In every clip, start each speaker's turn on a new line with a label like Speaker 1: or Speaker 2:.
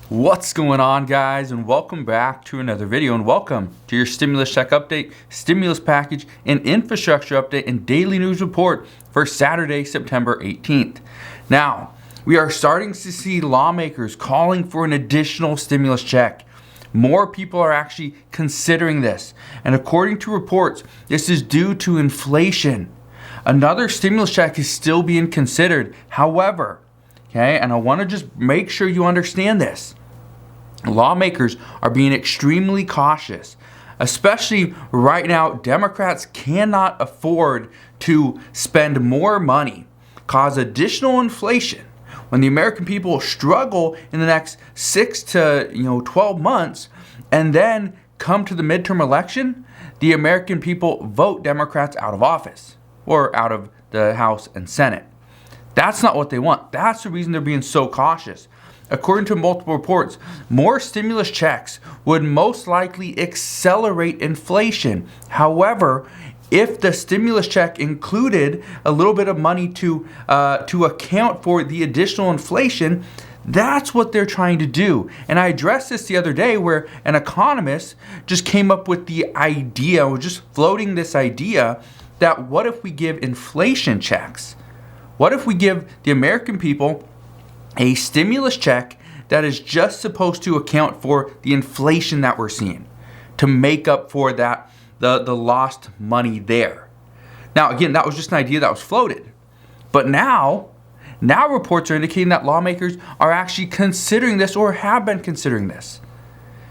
Speaker 1: What's going on, guys, and welcome back to another video, and welcome to your stimulus check update, stimulus package, and infrastructure update and daily news report for Saturday, September 18th. Now, we are starting to see lawmakers calling for an additional stimulus check. More people are actually considering this, and according to reports, this is due to inflation. Another stimulus check is still being considered. However, okay, and I want to just make sure you understand this. Lawmakers are being extremely cautious, especially right now. Democrats cannot afford to spend more money, cause additional inflation when the American people struggle in the next 6 to 12 months, and then come to the midterm election, the American people vote Democrats out of office or out of the House and Senate. That's not what they want. That's the reason they're being so cautious. According to multiple reports, more stimulus checks would most likely accelerate inflation. However, if the stimulus check included a little bit of money to account for the additional inflation, that's what they're trying to do. And I addressed this the other day where an economist just came up with the idea, was just floating this idea that what if we give inflation checks? What if we give the American people a stimulus check that is just supposed to account for the inflation that we're seeing, to make up for that the lost money there? Now, again, that was just an idea that was floated. But now reports are indicating that lawmakers are actually considering this or have been considering this.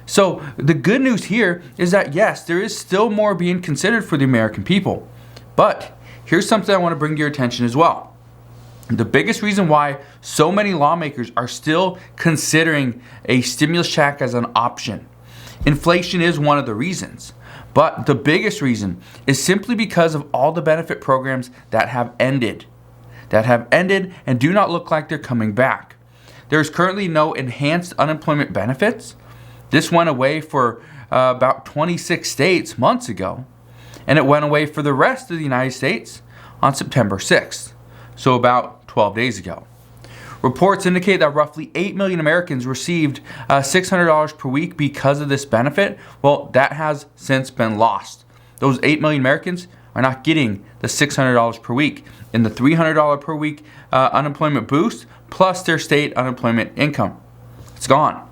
Speaker 1: So the good news here is that, yes, there is still more being considered for the American people. But here's something I want to bring to your attention as well. The biggest reason why so many lawmakers are still considering a stimulus check as an option. Inflation is one of the reasons, but the biggest reason is simply because of all the benefit programs that have ended and do not look like they're coming back. There is currently no enhanced unemployment benefits. This went away for about 26 states months ago, and it went away for the rest of the United States on September 6th. So about 12 days ago. Reports indicate that roughly 8 million Americans received $600 per week because of this benefit. Well, that has since been lost. Those 8 million Americans are not getting the $600 per week in the $300 per week unemployment boost plus their state unemployment income. It's gone.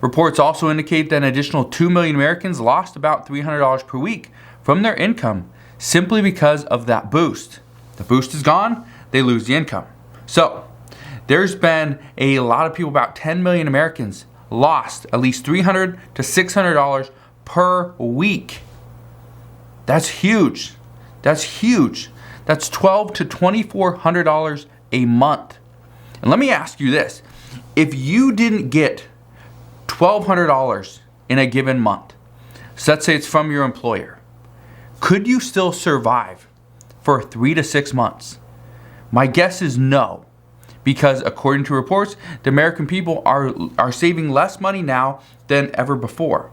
Speaker 1: Reports also indicate that an additional 2 million Americans lost about $300 per week from their income simply because of that boost. The boost is gone, they lose the income. So there's been a lot of people, about 10 million Americans, lost at least $300 to $600 per week. That's huge. That's huge. That's $1,200 to $2,400 a month. And let me ask you this. If you didn't get $1,200 in a given month, so let's say it's from your employer, could you still survive for 3 to 6 months? My guess is no, because according to reports, the American people are saving less money now than ever before.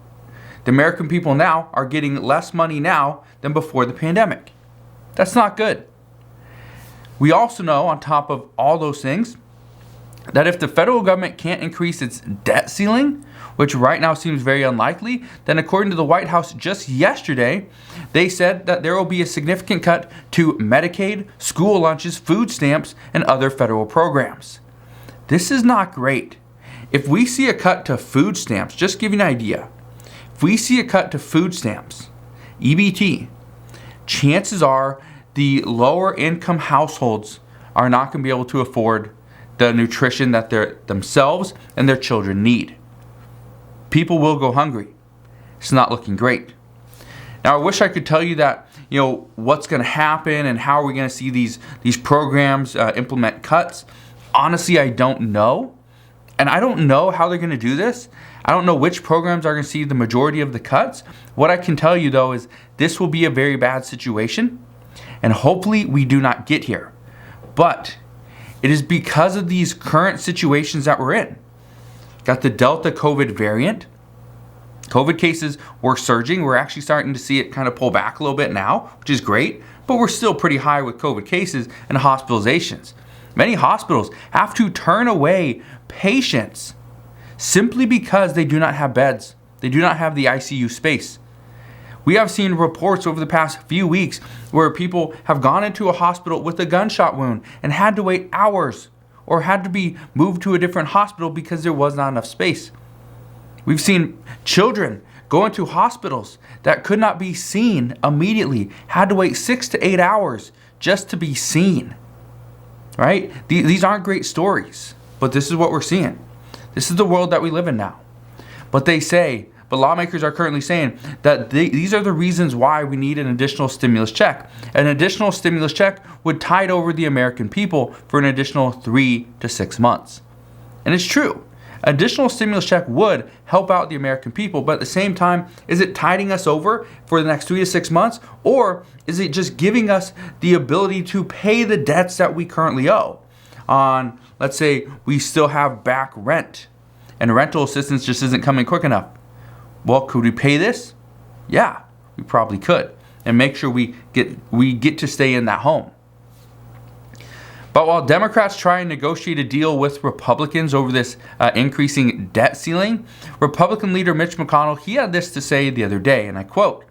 Speaker 1: The American people now are getting less money now than before the pandemic. That's not good. We also know, on top of all those things, that if the federal government can't increase its debt ceiling, which right now seems very unlikely, then according to the White House just yesterday, they said that there will be a significant cut to Medicaid, school lunches, food stamps, and other federal programs. This is not great. If we see a cut to food stamps, just give you an idea, if we see a cut to food stamps, EBT, chances are the lower income households are not going to be able to afford the nutrition that themselves and their children need. People will go hungry. It's not looking great. Now, I wish I could tell you that, what's going to happen and how are we going to see these programs implement cuts. Honestly, I don't know. And I don't know how they're going to do this. I don't know which programs are going to see the majority of the cuts. What I can tell you, though, is this will be a very bad situation. And hopefully we do not get here. But it is because of these current situations that we're in. Got the Delta COVID variant. COVID cases were surging. We're actually starting to see it kind of pull back a little bit now, which is great. But we're still pretty high with COVID cases and hospitalizations. Many hospitals have to turn away patients simply because they do not have beds. They do not have the ICU space. We have seen reports over the past few weeks where people have gone into a hospital with a gunshot wound and had to wait hours or had to be moved to a different hospital because there was not enough space. We've seen children go into hospitals that could not be seen immediately, had to wait 6 to 8 hours just to be seen. Right? These aren't great stories, but this is what we're seeing. This is the world that we live in now. But lawmakers are currently saying that these are the reasons why we need an additional stimulus check. An additional stimulus check would tide over the American people for an additional 3 to 6 months. And it's true. Additional stimulus check would help out the American people, but at the same time, is it tiding us over for the next 3 to 6 months? Or is it just giving us the ability to pay the debts that we currently owe? Let's say we still have back rent and rental assistance just isn't coming quick enough. Well, could we pay this? Yeah, we probably could, and make sure we get to stay in that home. But while Democrats try and negotiate a deal with Republicans over this increasing debt ceiling, Republican leader Mitch McConnell, he had this to say the other day, and I quote,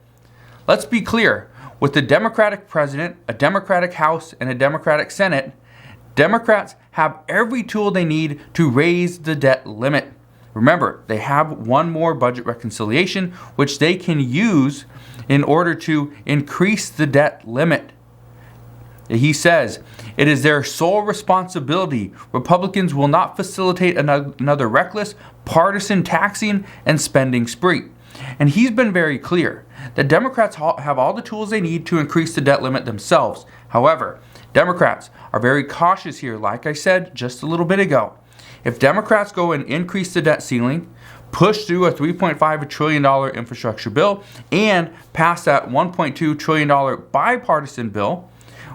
Speaker 1: "Let's be clear, with a Democratic president, a Democratic House, and a Democratic Senate, Democrats have every tool they need to raise the debt limit. Remember, they have one more budget reconciliation, which they can use in order to increase the debt limit." He says, "It is their sole responsibility. Republicans will not facilitate another reckless, partisan taxing and spending spree." And he's been very clear that Democrats have all the tools they need to increase the debt limit themselves. However, Democrats are very cautious here, like I said just a little bit ago. If Democrats go and increase the debt ceiling, push through a $3.5 trillion infrastructure bill, and pass that $1.2 trillion bipartisan bill,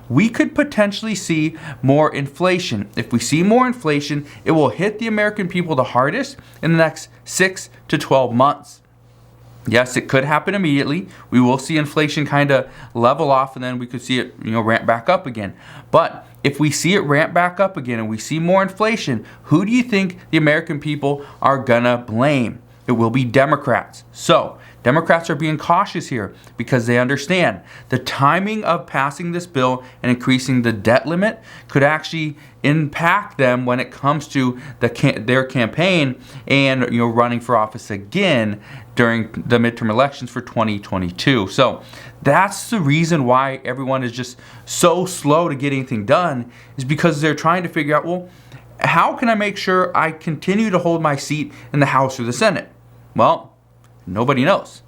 Speaker 1: we could potentially see more inflation. If we see more inflation, it will hit the American people the hardest in the next 6 to 12 months. Yes, it could happen immediately. We will see inflation kind of level off, and then we could see it, ramp back up again. But if we see it ramp back up again and we see more inflation, who do you think the American people are gonna blame? It will be Democrats. So Democrats are being cautious here because they understand the timing of passing this bill and increasing the debt limit could actually impact them when it comes to their campaign and running for office again during the midterm elections for 2022. So that's the reason why everyone is just so slow to get anything done, is because they're trying to figure out, well, how can I make sure I continue to hold my seat in the House or the Senate? Well, nobody knows.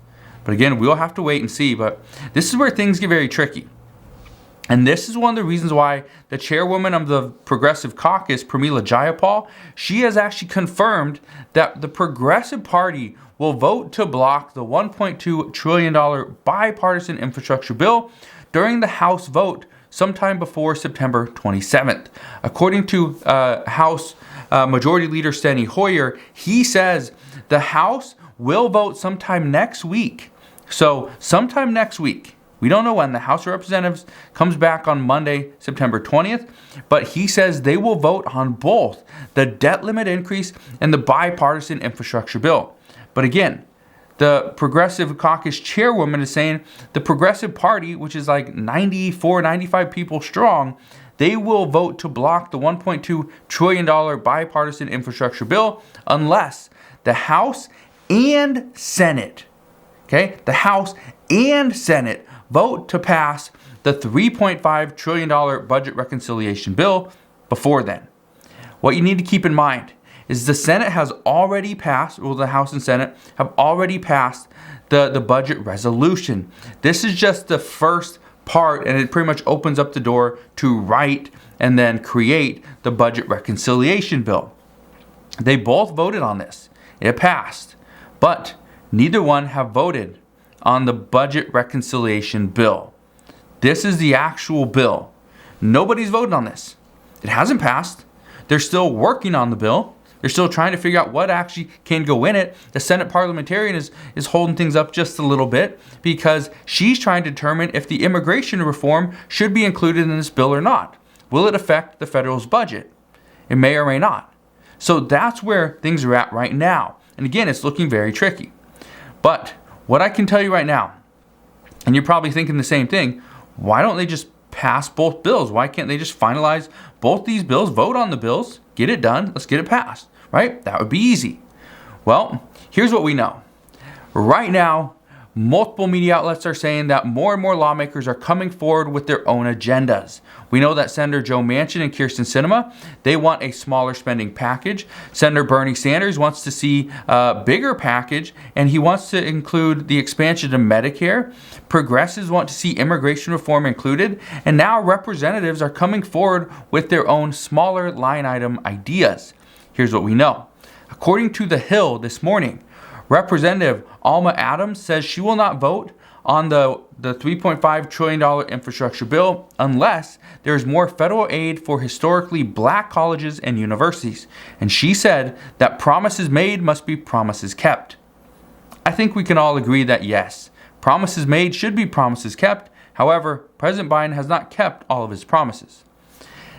Speaker 1: But again, we'll have to wait and see. But this is where things get very tricky. And this is one of the reasons why the chairwoman of the Progressive Caucus, Pramila Jayapal, she has actually confirmed that the Progressive Party will vote to block the $1.2 trillion bipartisan infrastructure bill during the House vote sometime before September 27th. According to House Majority Leader Steny Hoyer, he says the House will vote sometime next week. So sometime next week. We don't know when. The House of Representatives comes back on Monday, September 20th, but he says they will vote on both the debt limit increase and the bipartisan infrastructure bill. But again, the Progressive Caucus chairwoman is saying the Progressive Party, which is like 94, 95 people strong, they will vote to block the $1.2 trillion bipartisan infrastructure bill unless the House and Senate, the House and Senate vote to pass the $3.5 trillion budget reconciliation bill before then. What you need to keep in mind is the Senate has already passed, or the House and Senate have already passed the budget resolution. This is just the first part, and it pretty much opens up the door to write and then create the budget reconciliation bill. They both voted on this. It passed, but neither one have voted on the budget reconciliation bill. This is the actual bill. Nobody's voted on this. It hasn't passed. They're still working on the bill. They're still trying to figure out what actually can go in it. The Senate parliamentarian is holding things up just a little bit because she's trying to determine if the immigration reform should be included in this bill or not. Will it affect the federal's budget? It may or may not. So that's where things are at right now. And again, it's looking very tricky. But what I can tell you right now, and you're probably thinking the same thing, why don't they just pass both bills? Why can't they just finalize both these bills, vote on the bills, get it done, let's get it passed, right? That would be easy. Well, here's what we know. Right now, multiple media outlets are saying that more and more lawmakers are coming forward with their own agendas. We know that Senator Joe Manchin and Kyrsten Sinema, they want a smaller spending package. Senator Bernie Sanders wants to see a bigger package, and he wants to include the expansion of Medicare. Progressives want to see immigration reform included, and now representatives are coming forward with their own smaller line item ideas. Here's what we know. According to The Hill this morning, Representative Alma Adams says she will not vote on the $3.5 trillion infrastructure bill unless there is more federal aid for historically black colleges and universities. And she said that promises made must be promises kept. I think we can all agree that yes, promises made should be promises kept. However, President Biden has not kept all of his promises.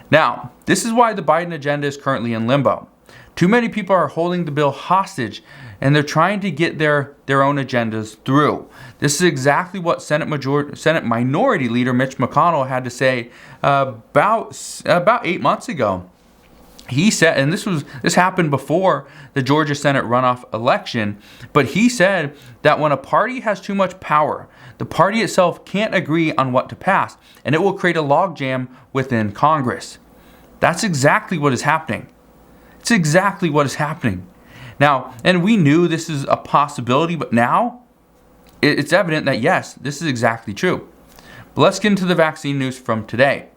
Speaker 1: Now, this is why the Biden agenda is currently in limbo. Too many people are holding the bill hostage, and they're trying to get their own agendas through. This is exactly what Senate Minority Leader Mitch McConnell had to say about 8 months ago. He said, and this happened before the Georgia Senate runoff election, but he said that when a party has too much power, the party itself can't agree on what to pass, and it will create a logjam within Congress. That's exactly what is happening. It's exactly what is happening. Now, and we knew this is a possibility, but now it's evident that yes, this is exactly true. But let's get into the vaccine news from today.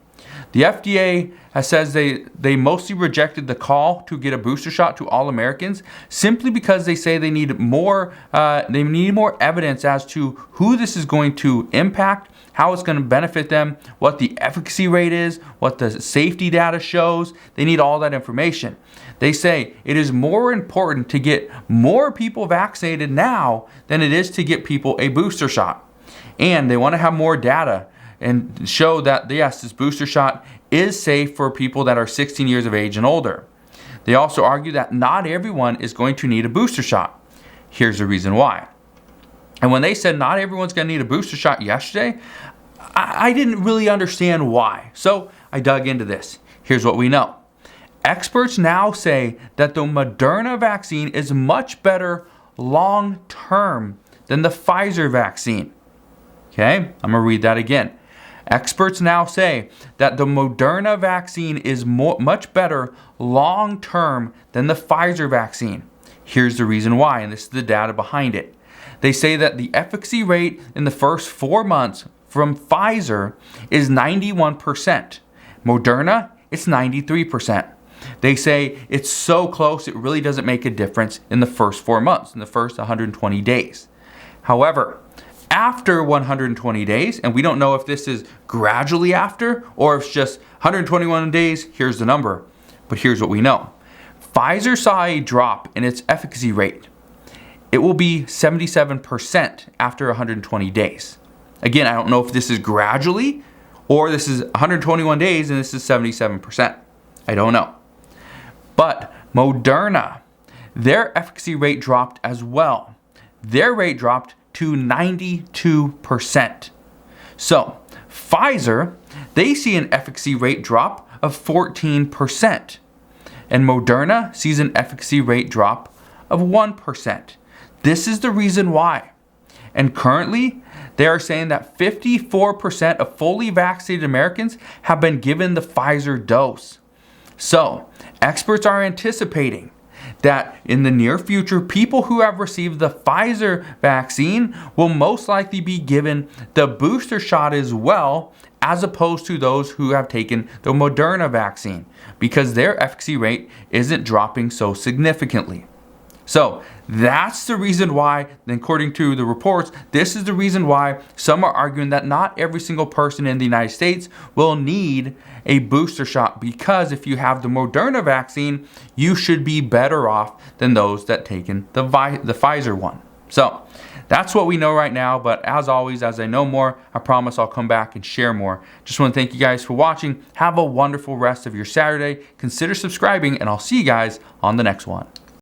Speaker 1: The FDA says they mostly rejected the call to get a booster shot to all Americans simply because they say they need more evidence as to who this is going to impact, how it's going to benefit them, what the efficacy rate is, what the safety data shows. They need all that information. They say it is more important to get more people vaccinated now than it is to get people a booster shot. And they want to have more data and show that, yes, this booster shot is safe for people that are 16 years of age and older. They also argue that not everyone is going to need a booster shot. Here's the reason why. And when they said not everyone's going to need a booster shot yesterday, I didn't really understand why. So I dug into this. Here's what we know. Experts now say that the Moderna vaccine is much better long-term than the Pfizer vaccine. Okay, I'm going to read that again. Experts now say that the Moderna vaccine is much better long-term than the Pfizer vaccine. Here's the reason why, and this is the data behind it. They say that the efficacy rate in the first 4 months from Pfizer is 91%. Moderna, it's 93%. They say it's so close it really doesn't make a difference in the first 4 months, in the first 120 days. However, after 120 days, and we don't know if this is gradually after or if it's just 121 days, here's the number. But here's what we know. Pfizer saw a drop in its efficacy rate. It will be 77% after 120 days. Again, I don't know if this is gradually or this is 121 days and this is 77%. I don't know. But Moderna, their efficacy rate dropped as well. Their rate dropped to 92%. So, Pfizer, they see an efficacy rate drop of 14%. And Moderna sees an efficacy rate drop of 1%. This is the reason why. And currently, they are saying that 54% of fully vaccinated Americans have been given the Pfizer dose. So, experts are anticipating that in the near future, people who have received the Pfizer vaccine will most likely be given the booster shot as well, as opposed to those who have taken the Moderna vaccine, because their efficacy rate isn't dropping so significantly. So that's the reason why, according to the reports, this is the reason why some are arguing that not every single person in the United States will need a booster shot, because if you have the Moderna vaccine, you should be better off than those that taken the Pfizer one. So That's what we know right now, but as always, as I know more, I promise I'll come back and share more. Just want to thank you guys for watching. Have a wonderful rest of your Saturday. Consider subscribing, and I'll see you guys on the next one.